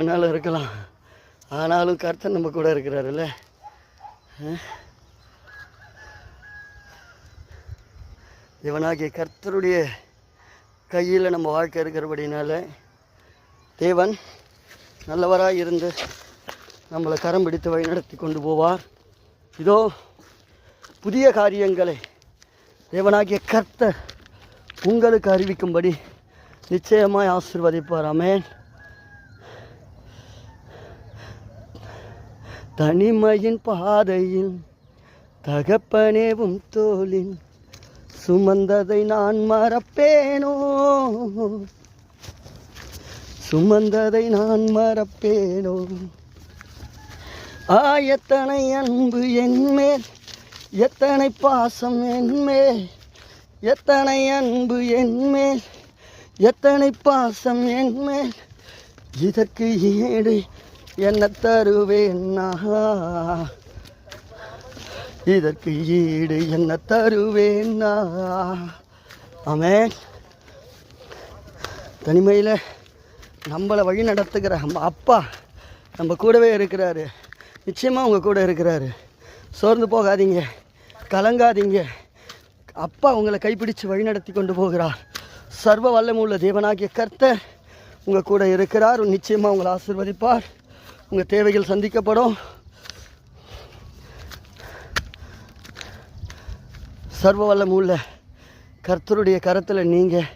வேணாலும் இருக்கலாம், ஆனாலும் கர்த்தர் நம்ம கூட இருக்கிறாருல்ல. தேவனாகிய கர்த்தருடைய கையில் நம்ம வாழ்க்கை இருக்கிறபடினால தேவன் நல்லவராக இருந்து நம்மளை கரம் பிடித்து வழி நடத்தி கொண்டு போவார். இதோ புதிய காரியங்களை தேவனாகிய கர்த்தர் உங்களுக்கு அறிவிக்கும்படி நிச்சயமாய் ஆசீர்வதிப்பார். ஆமென். தனிமையின் பாதையில் தகப்பனேவும் தோளின் சுமந்ததை நான் மறப்பேனோ, சுமந்ததை நான் மறப்பேனோ. எத்தனை அன்பு என்மேல், எத்தனை பாசம் என்மேல், எத்தனை அன்பு என்மேல், எத்தனை பாசம் என்மேல். இதற்கு ஈடு என்ன தருவேன்னா, இதற்கு ஈடு என்ன தருவேன்னா. ஆமென். தனிமையில் நம்மளை வழி நடத்துகிற நம்ம அப்பா நம்ம கூடவே இருக்கிறாரு. நிச்சயமாக உங்கள் கூட இருக்கிறாரு. சோர்ந்து போகாதீங்க, கலங்காதீங்க. அப்பா உங்களை கைப்பிடித்து வழி நடத்தி கொண்டு போகிறார். சர்வ வல்லமுள்ள தேவனாகிய கர்த்தர் உங்கள் கூட இருக்கிறார். நிச்சயமாக உங்களை ஆசீர்வதிப்பார். உங்கள் தேவைகள் சந்திக்கப்படும். சர்வ வல்லமுள்ள கர்த்தருடைய கரத்தில் நீங்கள்